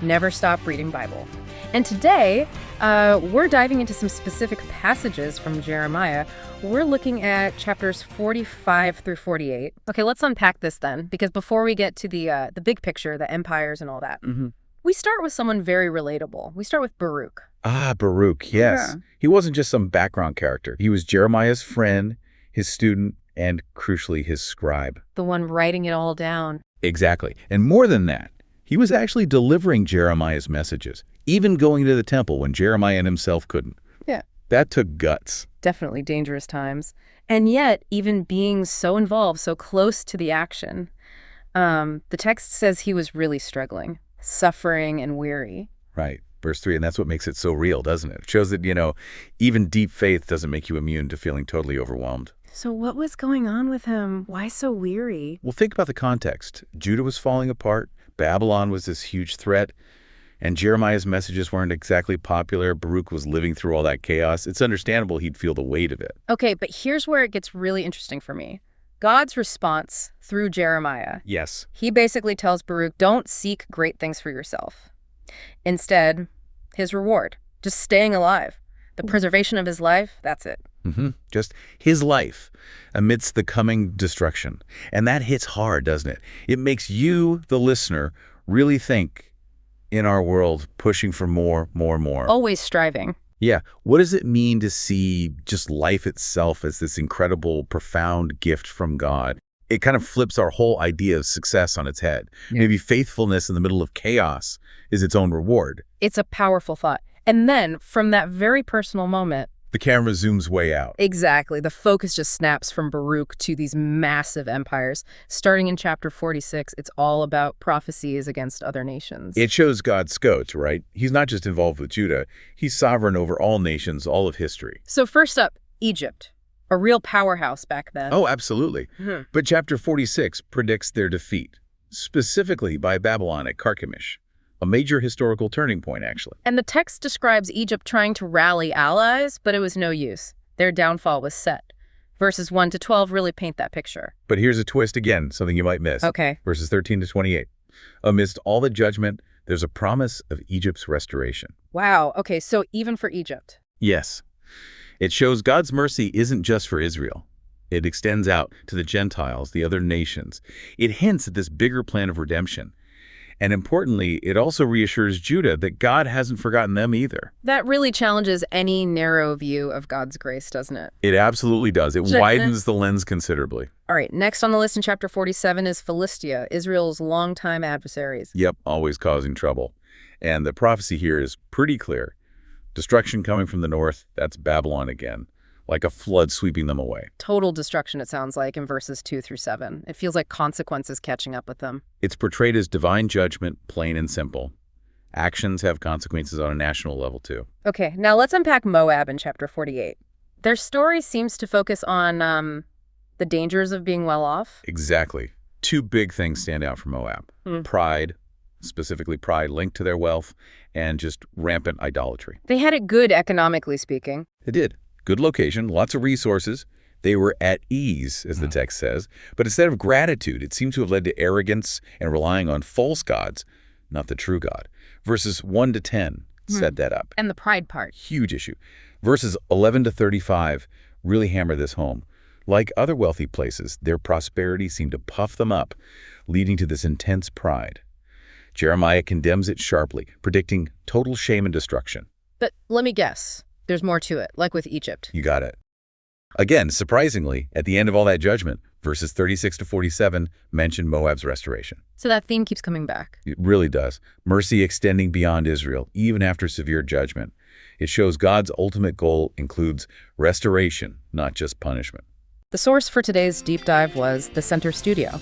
Never stop reading Bible. And today, we're diving into some specific passages from Jeremiah. We're looking at chapters 45 through 48. Okay, let's unpack this then, because before we get to the big picture, the empires and all that, we start with someone very relatable. We start with Baruch. Ah, Baruch, yes. Yeah. He wasn't just some background character. He was Jeremiah's friend, his student, and crucially, his scribe. The one writing it all down. Exactly. And more than that, he was actually delivering Jeremiah's messages, even going to the temple when Jeremiah himself couldn't. Yeah. That took guts. Definitely dangerous times. And yet, even being so involved, so close to the action, the text says he was really struggling, suffering and weary. Right. Verse 3, and that's what makes it so real, doesn't it? It shows that, even deep faith doesn't make you immune to feeling totally overwhelmed. So what was going on with him? Why so weary? Well, think about the context. Judah was falling apart. Babylon was this huge threat. And Jeremiah's messages weren't exactly popular. Baruch was living through all that chaos. It's understandable he'd feel the weight of it. Okay, but here's where it gets really interesting for me. God's response through Jeremiah. Yes. He basically tells Baruch, don't seek great things for yourself. Instead, his reward, just staying alive. The preservation of his life, that's it. Just his life amidst the coming destruction. And that hits hard, doesn't it? It makes you, the listener, really think in our world, pushing for more. Always striving. Yeah. What does it mean to see just life itself as this incredible, profound gift from God? It kind of flips our whole idea of success on its head. Yeah. Maybe faithfulness in the middle of chaos is its own reward. It's a powerful thought. And then, from that very personal moment, The camera zooms way out. exactly, the focus just snaps from Baruch to these massive empires. Starting in chapter 46, it's all about prophecies against other nations. It shows God's scope, right? He's not just involved with Judah. He's sovereign over all nations, all of history. So first up, Egypt, a real powerhouse back then. Oh, absolutely. But chapter 46 predicts their defeat, specifically by Babylon at Carchemish. A major historical turning point, actually. And the text describes Egypt trying to rally allies, but it was no use. Their downfall was set. Verses 1 to 12 really paint that picture. But here's a twist again, something you might miss. Okay. Verses 13 to 28. Amidst all the judgment, there's a promise of Egypt's restoration. Wow. Okay, so even for Egypt. Yes. It shows God's mercy isn't just for Israel. It extends out to the Gentiles, the other nations. It hints at this bigger plan of redemption. And importantly, it also reassures Judah that God hasn't forgotten them either. That really challenges any narrow view of God's grace, doesn't it? It absolutely does. It widens the lens considerably. All right, next on the list in chapter 47 is Philistia, Israel's longtime adversaries. Yep, always causing trouble. And the prophecy here is pretty clear. Destruction coming from the north, that's Babylon again, like a flood sweeping them away. Total destruction, it sounds like, in verses 2 through 7. It feels like consequences catching up with them. It's portrayed as divine judgment, plain and simple. Actions have consequences on a national level, too. Okay, now let's unpack Moab in chapter 48. Their story seems to focus on the dangers of being well off. Exactly. Two big things stand out from Moab. Pride, specifically pride linked to their wealth, and just rampant idolatry. They had it good economically speaking. They did. Good location, lots of resources. They were at ease, as the text says. But instead of gratitude, it seems to have led to arrogance and relying on false gods, not the true God. Verses 1 to 10 set that up. And the pride part. Huge issue. Verses 11 to 35 really hammer this home. Like other wealthy places, their prosperity seemed to puff them up, leading to this intense pride. Jeremiah condemns it sharply, predicting total shame and destruction. But let me guess. There's more to it, like with Egypt. You got it. Again, surprisingly, at the end of all that judgment, verses 36 to 47 mention Moab's restoration. So that theme keeps coming back. It really does. Mercy extending beyond Israel, even after severe judgment. It shows God's ultimate goal includes restoration, not just punishment. The source for today's deep dive was the Center Studio.